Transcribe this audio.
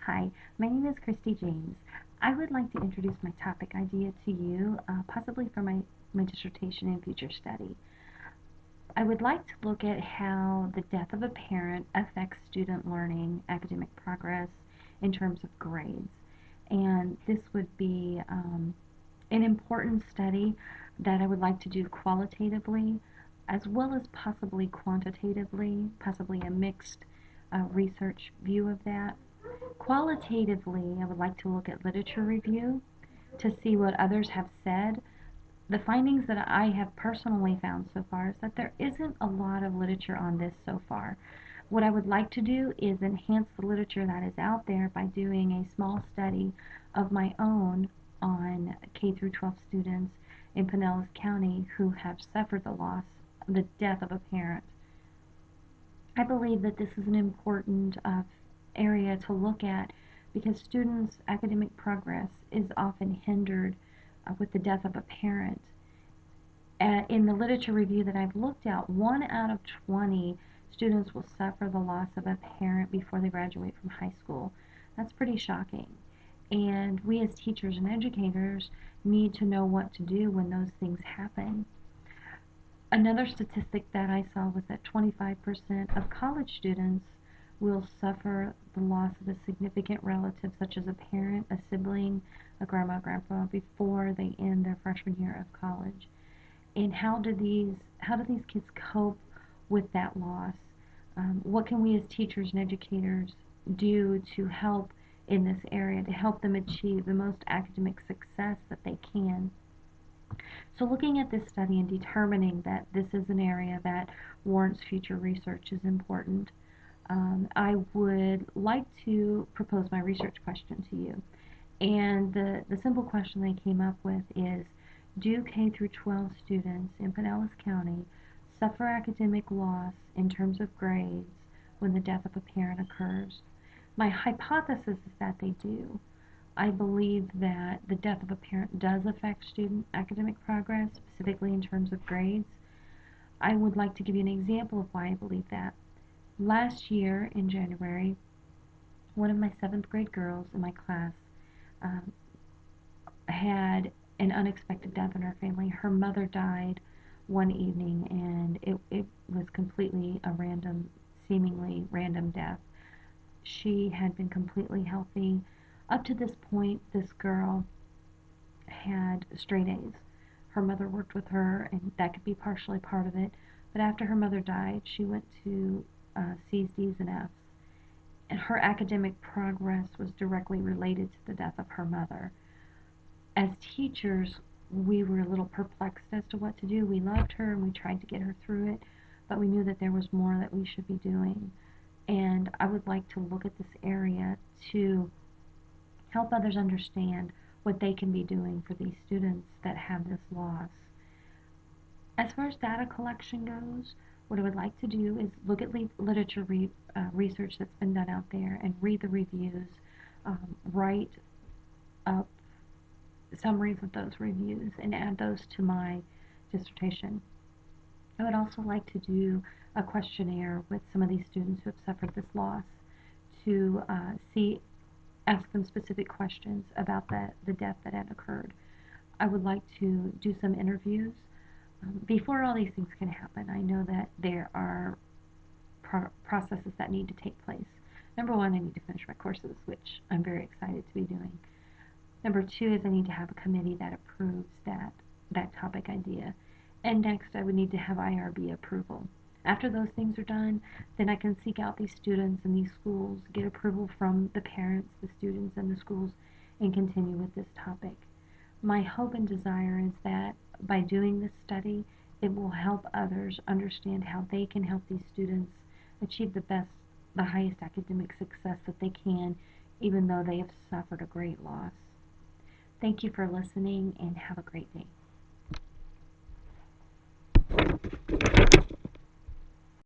Hi, my name is Christy James. I would like to introduce my topic idea to you, possibly for my dissertation and future study. I would like to look at how the death of a parent affects student learning, academic progress in terms of grades. And this would be an important study that I would like to do qualitatively as well as possibly quantitatively, possibly a mixed research view of that. Qualitatively, I would like to look at literature review to see what others have said. The findings that I have personally found so far is that there isn't a lot of literature on this so far. What I would like to do is enhance the literature that is out there by doing a small study of my own on K through 12 students in Pinellas County who have suffered the death of a parent. I believe that this is an important area to look at because students' academic progress is often hindered with the death of a parent. In the literature review that I've looked at, 1 out of 20 students will suffer the loss of a parent before they graduate from high school. That's pretty shocking. And we as teachers and educators need to know what to do when those things happen. Another statistic that I saw was that 25% of college students will suffer the loss of a significant relative, such as a parent, a sibling, a grandma, grandpa, before they end their freshman year of college. And how do these kids cope with that loss? What can we as teachers and educators do to help in this area to help them achieve the most academic success that they can? So looking at this study and determining that this is an area that warrants future research is important, I would like to propose my research question to you. And the simple question they came up with is, do K through 12 students in Pinellas County suffer academic loss in terms of grades when the death of a parent occurs? My hypothesis is that they do. I believe that the death of a parent does affect student academic progress, specifically in terms of grades. I would like to give you an example of why I believe that. Last year in January, one of my seventh grade girls in my class um, had an unexpected death in her family. Her mother died one evening, and it was completely a seemingly random death. She had been completely healthy. Up to this point, this girl had straight A's. Her mother worked with her, and that could be partially part of it. But after her mother died, she went to C's, D's, and F's. And her academic progress was directly related to the death of her mother. As teachers, we were a little perplexed as to what to do. We loved her and we tried to get her through it, but we knew that there was more that we should be doing. And I would like to look at this area to help others understand what they can be doing for these students that have this loss. As far as data collection goes, what I would like to do is look at literature research that's been done out there and read the reviews, write up summaries of those reviews, and add those to my dissertation. I would also like to do a questionnaire with some of these students who have suffered this loss to ask them specific questions about the death that had occurred. I would like to do some interviews. Before all these things can happen, I know that there are processes that need to take place. Number one, I need to finish my courses, which I'm very excited to be doing. Number two is I need to have a committee that approves that topic idea. And next, I would need to have IRB approval. After those things are done, then I can seek out these students and these schools, get approval from the parents, the students, and the schools, and continue with this topic. My hope and desire is that by doing this study, it will help others understand how they can help these students achieve the highest academic success that they can, even though they have suffered a great loss. Thank you for listening and have a great day.